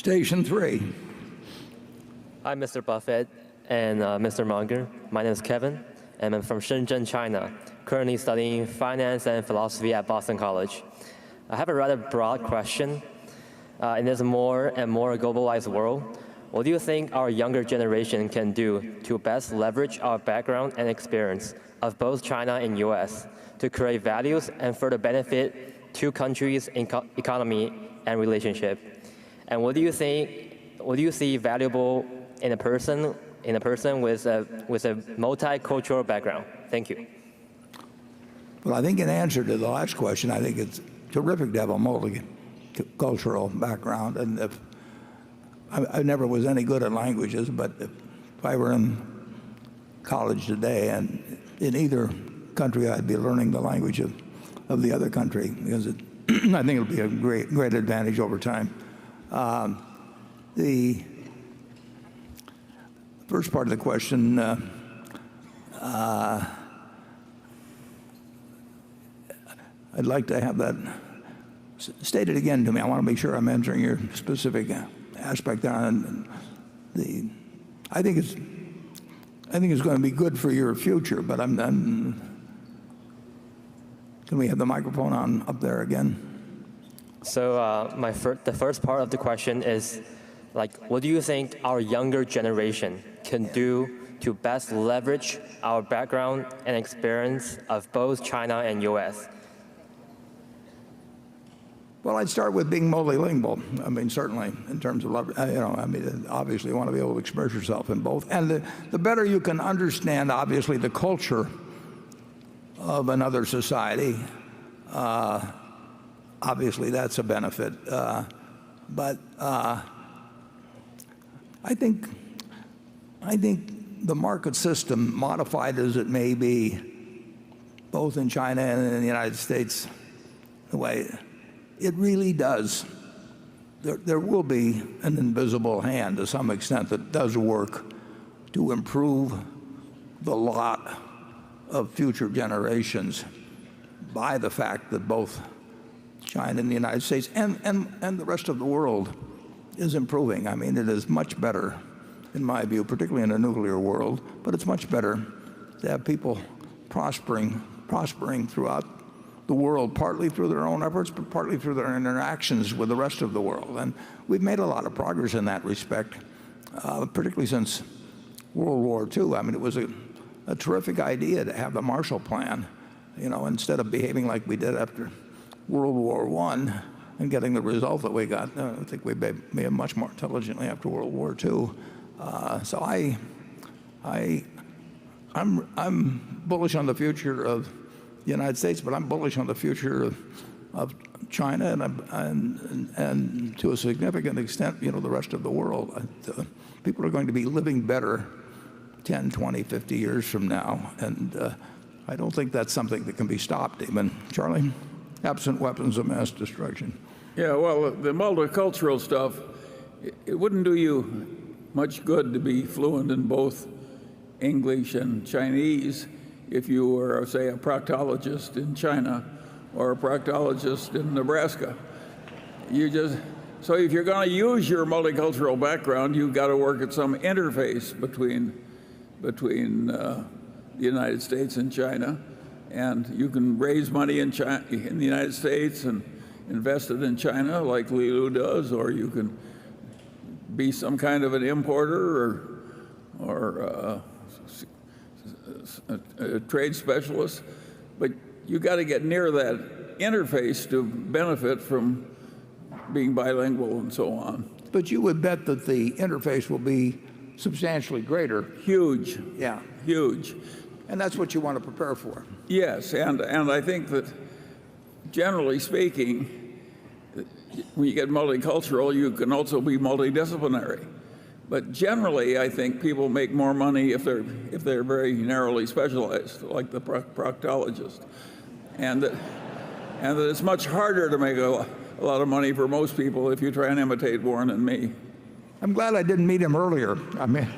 Station 3. Hi, Mr. Buffett and Mr. Munger. My name is Kevin, and I'm from Shenzhen, China, currently studying finance and philosophy at Boston College. I have a rather broad question. In this more and more globalized world, what do you think our younger generation can do to best leverage our background and experience of both China and U.S. to create values and further benefit two countries' economy and relationship? And what do you see valuable in a person with a multicultural background? Thank you. Well, I think in answer to the last question, I think it's terrific to have a multicultural background. And if I never was any good at languages, but if I were in college today and in either country, I'd be learning the language of the other country, because I think it'll be a great advantage over time. The first part of the question, I'd like to have that stated again to me. I want to make sure I'm answering your specific aspect on the. I think it's going to be good for your future, but can we have the microphone on up there again? So the first part of the question is, what do you think our younger generation can do to best leverage our background and experience of both China and U.S.? Well, I'd start with being multilingual. I mean, certainly in terms of, obviously you want to be able to express yourself in both. And the better you can understand, obviously, the culture of another society, obviously that's a benefit. But I think the market system, modified as it may be, both in China and in the United States, the way it really does, there will be an invisible hand to some extent that does work to improve the lot of future generations by the fact that both China and the United States and the rest of the world is improving. I mean, it is much better, in my view, particularly in a nuclear world, but it's much better to have people prospering throughout the world, partly through their own efforts, but partly through their interactions with the rest of the world. And we've made a lot of progress in that respect, particularly since World War II. I mean, it was a terrific idea to have the Marshall Plan, instead of behaving like we did after World War I and getting the result that we got. I think we behaved much more intelligently after World War II. So I'm bullish on the future of the United States, but I'm bullish on the future of China and to a significant extent, the rest of the world. People are going to be living better 10, 20, 50 years from now, and I don't think that's something that can be stopped even. Charlie? Absent weapons of mass destruction. Yeah, well, the multicultural stuff, it wouldn't do you much good to be fluent in both English and Chinese if you were, say, a proctologist in China or a proctologist in Nebraska. So if you're going to use your multicultural background, you've got to work at some interface between the United States and China. And you can raise money in the United States and invest it in China like Li Lu does, or you can be some kind of an importer or a trade specialist, but you got to get near that interface to benefit from being bilingual and so on. But you would bet that the interface will be substantially greater. Huge. Yeah. Huge. And that's what you want to prepare for. Yes, and I think that generally speaking, when you get multicultural, you can also be multidisciplinary. But generally, I think people make more money if they're very narrowly specialized, like the proctologist, and that it's much harder to make a lot of money for most people if you try and imitate Warren and me. I'm glad I didn't meet him earlier. I mean.